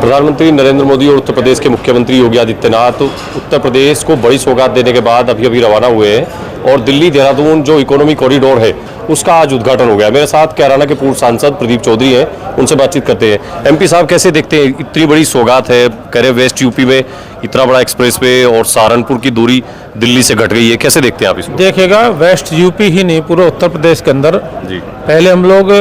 प्रधानमंत्री नरेंद्र मोदी और उत्तर प्रदेश के मुख्यमंत्री योगी आदित्यनाथ उत्तर प्रदेश को बड़ी सौगात देने के बाद अभी अभी रवाना हुए हैं और दिल्ली देहरादून जो इकोनॉमी कॉरिडोर है उसका आज उद्घाटन हो गया। मेरे साथ कैराना के पूर्व सांसद प्रदीप चौधरी हैं, उनसे बातचीत करते हैं। एमपी साहब कैसे देखते हैं इतनी बड़ी सौगात है, कह रहे वेस्ट यूपी में इतना बड़ा एक्सप्रेसवे और सहारनपुर की दूरी दिल्ली से घट गई है, कैसे देखते हैं आप इसको? देखिएगा, वेस्ट यूपी ही नहीं पूरे उत्तर प्रदेश के अंदर जी पहले हम लोग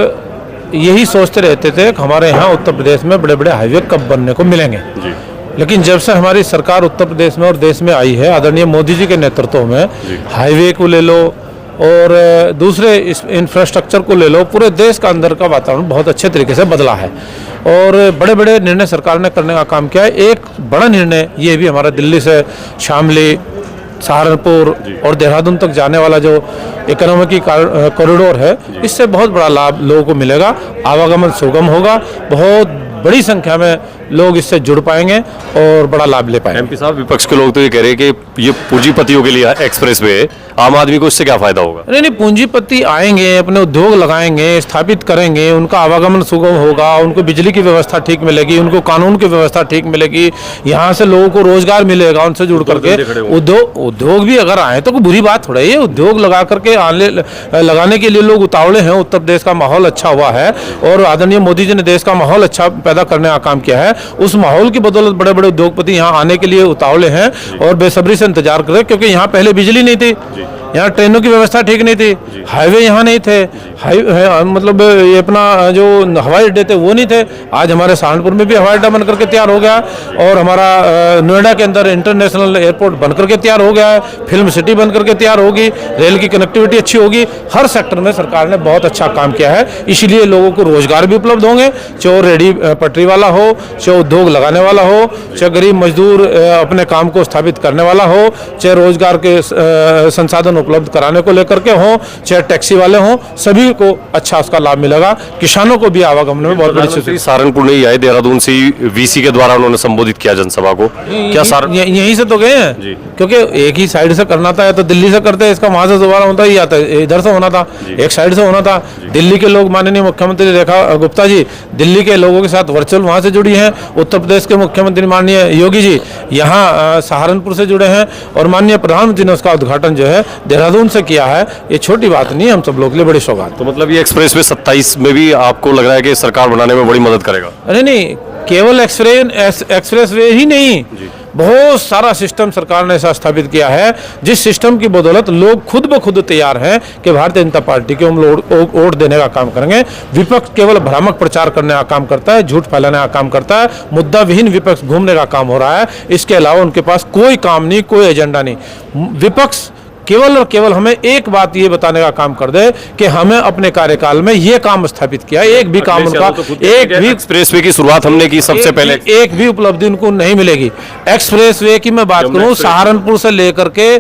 यही सोचते रहते थे कि हमारे यहाँ उत्तर प्रदेश में बड़े बड़े हाईवे कब बनने को मिलेंगे। जी लेकिन जब से हमारी सरकार उत्तर प्रदेश में और देश में आई है, आदरणीय मोदी जी के नेतृत्व में, हाईवे को ले लो और दूसरे इंफ्रास्ट्रक्चर को ले लो, पूरे देश का अंदर का वातावरण बहुत अच्छे तरीके से बदला है और बड़े बड़े निर्णय सरकार ने करने का काम किया है। एक बड़ा निर्णय ये भी हमारा दिल्ली से शामली, सहारनपुर और देहरादून तक जाने वाला जो इकोनॉमिक कॉरिडोर है, इससे बहुत बड़ा लाभ लोगों को मिलेगा। आवागमन सुगम होगा, बहुत बड़ी संख्या में लोग इससे जुड़ पाएंगे और बड़ा लाभ ले पाएंगे। एमपी साहब, विपक्ष के लोग तो ये कह रहे हैं कि ये पूंजीपतियों के लिए एक्सप्रेसवे है, आम आदमी को इससे क्या फायदा होगा? नहीं, पूंजीपति आएंगे, अपने उद्योग लगाएंगे, स्थापित करेंगे, उनका आवागमन सुगम होगा, उनको बिजली की व्यवस्था ठीक मिलेगी, उनको कानून की व्यवस्था ठीक मिलेगी, यहाँ से लोगों को रोजगार मिलेगा उनसे जुड़ करके। उद्योग भी अगर आए तो कोई बुरी बात थोड़ा है। उद्योग लगा करके लगाने के लिए लोग उतावले हैं। उत्तर प्रदेश का माहौल अच्छा हुआ है और आदरणीय मोदी जी ने देश का माहौल अच्छा पैदा करने का काम किया है। उस माहौल की बदौलत बड़े बड़े उद्योगपति यहाँ आने के लिए उतावले हैं और बेसब्री से इंतजार कर रहे हैं, क्योंकि यहाँ पहले बिजली नहीं थी, यहाँ ट्रेनों की व्यवस्था ठीक नहीं थी, हाईवे यहाँ नहीं थे, मतलब ये अपना जो हवाई अड्डे थे वो नहीं थे। आज हमारे सहारनपुर में भी हवाई अड्डा बनकर के तैयार हो गया और हमारा नोएडा के अंदर इंटरनेशनल एयरपोर्ट बनकर के तैयार हो गया है, फिल्म सिटी बनकर के तैयार होगी, रेल की कनेक्टिविटी अच्छी होगी। हर सेक्टर में सरकार ने बहुत अच्छा काम किया है, इसलिए लोगों को रोजगार भी उपलब्ध होंगे, चाहे रेडी पटरी वाला हो, चाहे उद्योग लगाने वाला हो, चाहे गरीब मजदूर अपने काम को स्थापित करने वाला हो, चाहे रोजगार के संसाधन उपलब्ध कराने को लेकर के हो, चाहे टैक्सी वाले हों, सभी को अच्छा उसका लाभ मिलेगा। किसानों को भी आवागमन में बहुत बड़ी। सहारनपुर नहीं आए, देहरादून से वीसी के द्वारा उन्होंने संबोधित किया जनसभा को, क्या यहीं से तो गए हैं, क्योंकि एक ही साइड से करना था, या तो दिल्ली से करते हैं, इसका वहां से दोबारा होता ही आता है, इधर से होना था, एक साइड से होना था। दिल्ली के लोग, माननीय मुख्यमंत्री रेखा गुप्ता जी दिल्ली के लोगों के साथ वर्चुअल वहां से जुड़ी हैं, उत्तर प्रदेश के मुख्यमंत्री माननीय योगी जी यहाँ सहारनपुर से जुड़े हैं और माननीय प्रधानमंत्री ने उसका उद्घाटन जो है देहरादून से किया है। ये छोटी बात नहीं है, हम सब लोग के लिए बड़ी सौगात। तो मतलब ये एक्सप्रेसवे 27 में भी आपको लग रहा है कि सरकार बनाने में बड़ी मदद करेगा? अरे नहीं, केवल एक्सप्रेसवे ही नहीं, बहुत सारा सिस्टम सरकार ने ऐसा स्थापित किया है जिस सिस्टम की बदौलत लोग खुद ब खुद तैयार हैं कि भारतीय जनता पार्टी को हम लोग वोट देने का काम करेंगे। विपक्ष केवल भ्रामक प्रचार करने का काम करता है, झूठ फैलाने का काम करता है, मुद्दा विहीन विपक्ष घूमने का काम हो रहा है। इसके अलावा उनके पास कोई काम नहीं, कोई एजेंडा नहीं। विपक्ष केवल और केवल हमें एक बात ये बताने का काम कर दे कि हमें अपने कार्यकाल में ये काम स्थापित किया। एक भी काम उनका, एक भी एक्सप्रेसवे की शुरुआत हमने की सबसे पहले, एक भी उपलब्धि उनको नहीं मिलेगी। एक्सप्रेसवे की मैं बात करूं, सहारनपुर से लेकर के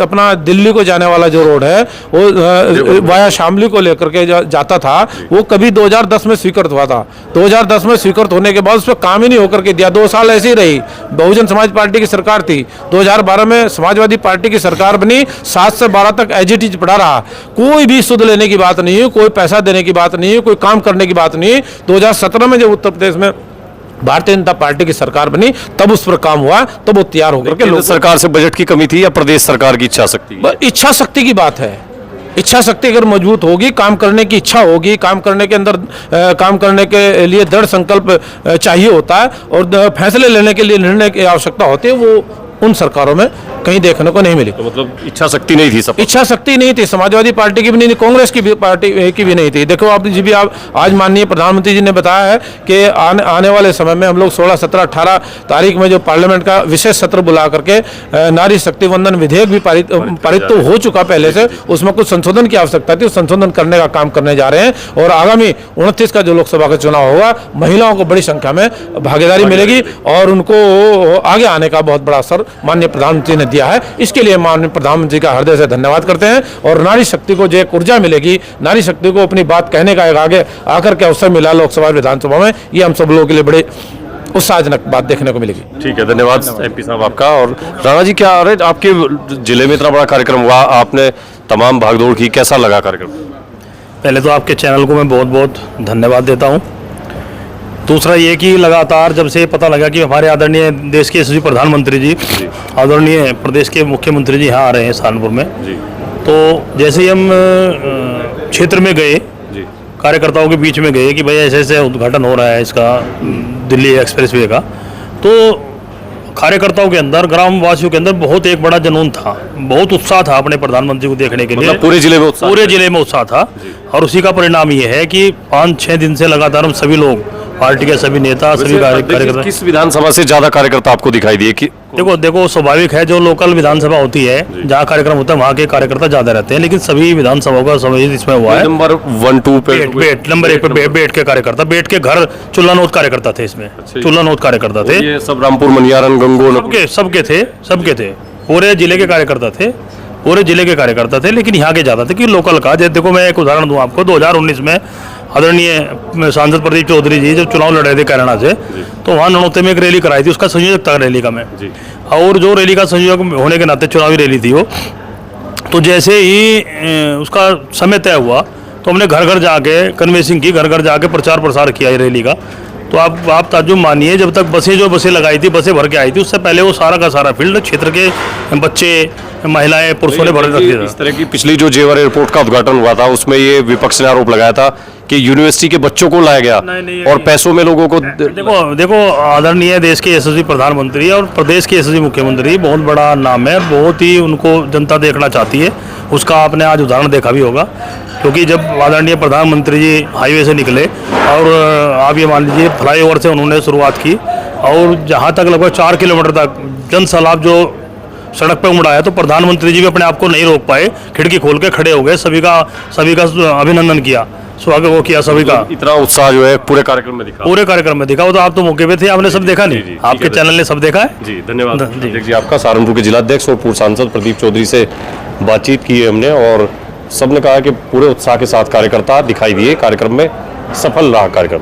अपना दिल्ली को जाने वाला जो रोड है वो वाया शामली को लेकर के जाता था, वो कभी 2010 में स्वीकृत हुआ था। 2010 में स्वीकृत होने के बाद उस पर काम ही नहीं होकर के दिया, 2 साल ऐसी रही। बहुजन समाज पार्टी की सरकार थी, 2012 में समाजवादी पार्टी की सरकार बनी, 7 से 12 तक एज इट इज पड़ा रहा। कोई भी सुध लेने की बात नहीं है, कोई पैसा देने की बात नहीं है, कोई काम करने की बात नहीं है। 2017 में जब उत्तर प्रदेश में भारतीय जनता पार्टी की सरकार बनी, तब उस पर काम हुआ, तब वो तैयार होकर के लोग। सरकार से बजट की कमी थी या प्रदेश सरकार की इच्छा शक्ति? इच्छा शक्ति की बात है। इच्छा शक्ति अगर मजबूत होगी, काम करने की इच्छा होगी, काम करने के अंदर काम करने के लिए दृढ़ संकल्प चाहिए होता है और फैसले लेने के लिए निर्णय की आवश्यकता होती है, वो उन सरकारों में कहीं देखने को नहीं मिली। तो मतलब इच्छा शक्ति नहीं थी, सब इच्छा शक्ति नहीं थी, समाजवादी पार्टी की भी नहीं थी, कांग्रेस की भी पार्टी की भी नहीं थी। देखो आप जी भी, आप आज माननीय प्रधानमंत्री जी ने बताया है कि आने वाले समय में हम लोग 16, 17, 18 तारीख में जो पार्लियामेंट का विशेष सत्र बुला करके नारी शक्ति वंदन विधेयक भी पारित तो हो चुका पहले से, उसमें कुछ संशोधन की आवश्यकता थी, उस संशोधन करने का काम करने जा रहे हैं और आगामी 29 का जो लोकसभा का चुनाव होगा, महिलाओं को बड़ी संख्या में भागीदारी मिलेगी और उनको आगे आने का बहुत बड़ा असर माननीय प्रधानमंत्री ने दिया है। इसके लिए माननीय प्रधानमंत्री का हृदय से धन्यवाद करते हैं और नारी शक्ति को जो एक ऊर्जा मिलेगी, नारी शक्ति को अपनी बात कहने का एक आगे आकर के अवसर मिला लोकसभा विधानसभा में, ये हम सब लोगों के लिए बड़े उत्साहजनक बात देखने को मिलेगी। ठीक है, धन्यवाद एमपी साहब आपका। और राणा जी, क्या अरे आपके जिले में इतना बड़ा कार्यक्रम हुआ, आपने तमाम भागदौड़ की, कैसा लगा कार्यक्रम? पहले तो आपके चैनल को मैं बहुत बहुत धन्यवाद देता हूँ। दूसरा ये कि लगातार जब से पता लगा कि हमारे आदरणीय देश के यशस्वी प्रधानमंत्री जी, आदरणीय प्रदेश के मुख्यमंत्री जी यहाँ आ रहे हैं सहारनपुर में, तो जैसे ही हम क्षेत्र में गए, कार्यकर्ताओं के बीच में गए कि भाई ऐसे ऐसे उद्घाटन हो रहा है इसका दिल्ली एक्सप्रेसवे का, तो कार्यकर्ताओं के अंदर, ग्रामवासियों के अंदर बहुत एक बड़ा जुनून था, बहुत उत्साह था अपने प्रधानमंत्री को देखने के लिए। मतलब पूरे जिले में उत्साह, पूरे जिले में उत्साह था। और उसी का परिणाम ये है कि 5-6 दिन से लगातार हम सभी लोग, पार्टी के सभी नेता, सभी कार्यकर्ता। किस विधानसभा से ज्यादा कार्यकर्ता आपको दिखाई दिए कि देखो स्वाभाविक है, जो लोकल विधानसभा होती है, जहाँ कार्यक्रम होता है वहाँ के कार्यकर्ता ज्यादा रहते हैं, लेकिन सभी विधानसभाओं का समावेश इसमें हुआ है। नंबर 1-2 पे नंबर 1 पे बैठ के कार्यकर्ता, बैठ के घर चुल्लानोद कार्यकर्ता थे इसमें, चुल्लानोद कार्यकर्ता थे, ये सब रामपुर, मनियारन, गंगो, सबके थे, पूरे जिले के कार्यकर्ता थे, पूरे जिले के कार्यकर्ता थे, लेकिन यहाँ के ज्यादा थे कि लोकल का। जैसे देखो, मैं एक उदाहरण दूं आपको, 2019 में आदरणीय सांसद प्रदीप चौधरी जी जब चुनाव लड़ रहे थे कैराना से, तो वहाँ ननौते में एक रैली कराई थी, उसका संयोजक था रैली का मैं, और जो रैली का संयोजक होने के नाते चुनावी रैली थी वो, तो जैसे ही उसका समय तय हुआ तो हमने घर घर जाके कन्वेंसिंग की, घर घर जाके प्रचार प्रसार किया रैली का। तो आप ताज्जुब मानिए, जब तक बसें लगाई थी, बसें भर के आई थी, उससे पहले वो सारा का सारा फील्ड क्षेत्र के बच्चे, महिलाएं, पुरुषों ने भर रखी थी। इस तरह की पिछली जो जेवर एयरपोर्ट का उद्घाटन हुआ था, उसमें ये विपक्ष ने आरोप लगाया था कि यूनिवर्सिटी के बच्चों को लाया गया नहीं, और पैसों में लोगों को देखो आदरणीय देश के यशस्वी प्रधानमंत्री और प्रदेश के यशस्वी मुख्यमंत्री, बहुत बड़ा नाम है, बहुत ही उनको जनता देखना चाहती है, उसका आपने आज उदाहरण देखा भी होगा। क्योंकि जब आदरणीय प्रधानमंत्री जी हाईवे से निकले और आप ये मान लीजिए फ्लाईओवर से उन्होंने शुरुआत की, और जहाँ तक लगभग 4 किलोमीटर तक जन सैलाब जो सड़क पे उमड़ा, तो प्रधानमंत्री जी भी अपने आप को नहीं रोक पाए, खिड़की खोल के खड़े हो गए, सभी का अभिनंदन किया, स्वागत वो किया सभी का। इतना उत्साह जो है पूरे कार्यक्रम में दिखा, पूरे कार्यक्रम में दिखा। वो तो आप तो मौके पे थे, आपने सब देखा नहीं? आपके चैनल ने सब देखा है। जी धन्यवाद जी आपका। सहारनपुर के जिलाध्यक्ष और पूर्व सांसद प्रदीप चौधरी से बातचीत की है हमने, और सबने कहा कि पूरे उत्साह के साथ कार्यकर्ता दिखाई दिए, कार्यक्रम में सफल रहा कार्यक्रम।